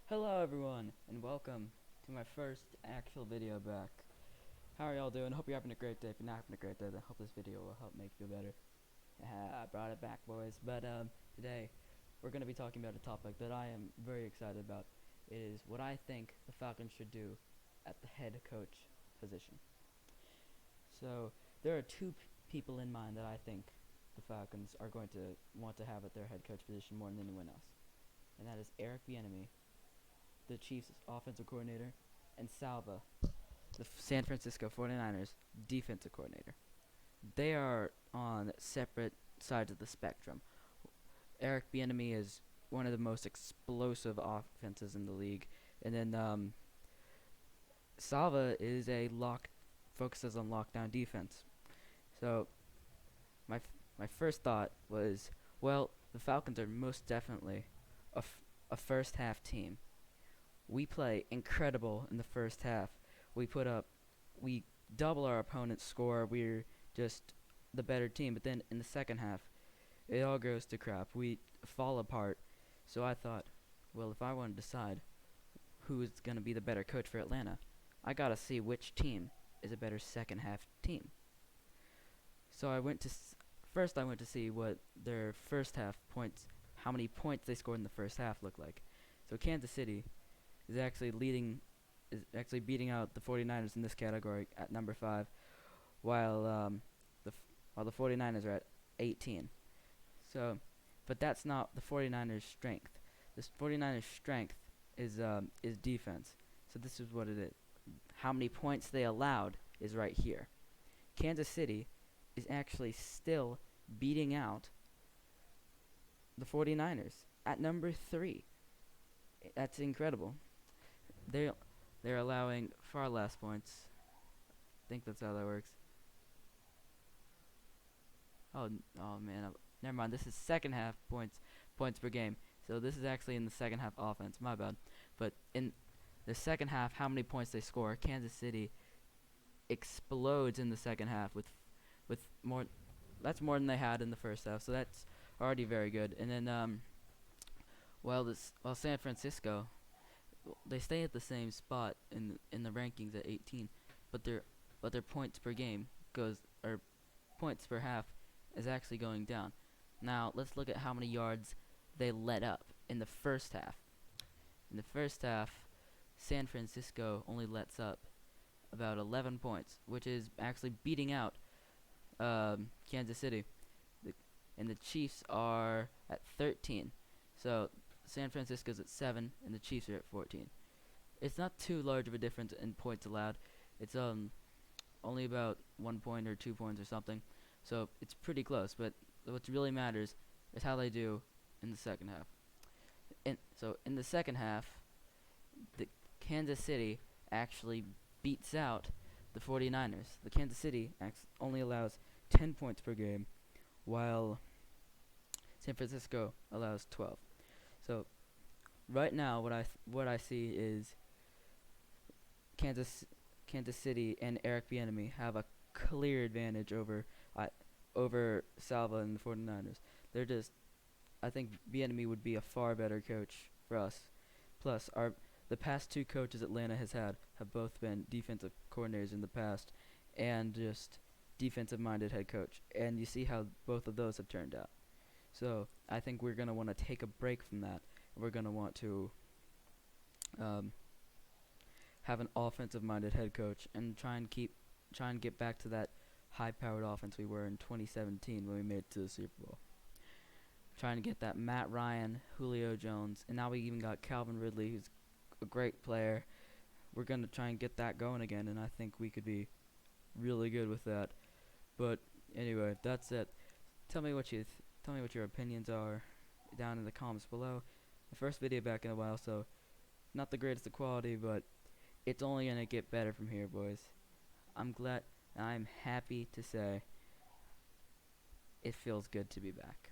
Hello everyone, and welcome to my first actual video back. How are y'all doing? Hope you're having a great day. If you're not having a great day, then I hope this video will help make you feel better. I brought it back, boys. But today, we're going to be talking about a topic that I am very excited about. It is what I think the Falcons should do at the head coach position. So, there are two people in mind that I think the Falcons are going to want to have at their head coach position more than anyone else. And that is Eric Bieniemy, the Chiefs offensive coordinator, and Salva, the San Francisco 49ers defensive coordinator. They are on separate sides of the spectrum. Eric Bieniemy is one of the most explosive offenses in the league, and then Salva is focuses on lockdown defense. So my first thought was, well, the Falcons are most definitely a first half team. We play incredible in the first half. We double our opponent's score. We're just the better team. But then in the second half, it all goes to crap. We fall apart. So I thought, well, if I want to decide who is going to be the better coach for Atlanta, I got to see which team is a better second half team. So first I went to see what their first half points, how many points they scored in the first half looked like. So Kansas City is actually beating out the 49ers in this category at number 5, while the 49ers are at 18. So, but that's not the 49ers' strength. This 49ers' strength is defense. So this is what it is. How many points they allowed is right here. Kansas City is actually still beating out the 49ers at number 3. That's incredible. They're allowing far less points. I think that's how that works. Oh man, never mind. This is second half points per game. So this is actually in the second half offense. My bad. But in the second half, how many points they score? Kansas City explodes in the second half with more. That's more than they had in the first half. So that's already very good. And then while San Francisco, they stay at the same spot in the rankings at 18, but their points per game points per half is actually going down. Now let's look at how many yards they let up in the first half. In the first half, San Francisco only lets up about 11 points, which is actually beating out Kansas City. And the Chiefs are at 13. So San Francisco's at 7 and the Chiefs are at 14. It's not too large of a difference in points allowed. It's only about 1 point or 2 points or something. So it's pretty close, but what really matters is how they do in the second half. So in the second half, the Kansas City actually beats out the 49ers. The Kansas City only allows 10 points per game, while San Francisco allows 12. So right now, what I see is Kansas City and Eric Bieniemy have a clear advantage over Salva and the 49ers. I think Bieniemy would be a far better coach for us. Plus, the past 2 coaches Atlanta has had have both been defensive coordinators in the past, and just defensive-minded head coach. And you see how both of those have turned out. So I think we're gonna want to take a break from that. We're gonna want to have an offensive-minded head coach and try and get back to that high-powered offense we were in 2017 when we made it to the Super Bowl. Trying to get that Matt Ryan, Julio Jones, and now we even got Calvin Ridley, who's a great player. We're gonna try and get that going again, and I think we could be really good with that. But anyway, that's it. Tell me what your opinions are down in the comments below. The first video back in a while, so not the greatest of quality, but it's only gonna get better from here, boys. I'm happy to say it feels good to be back.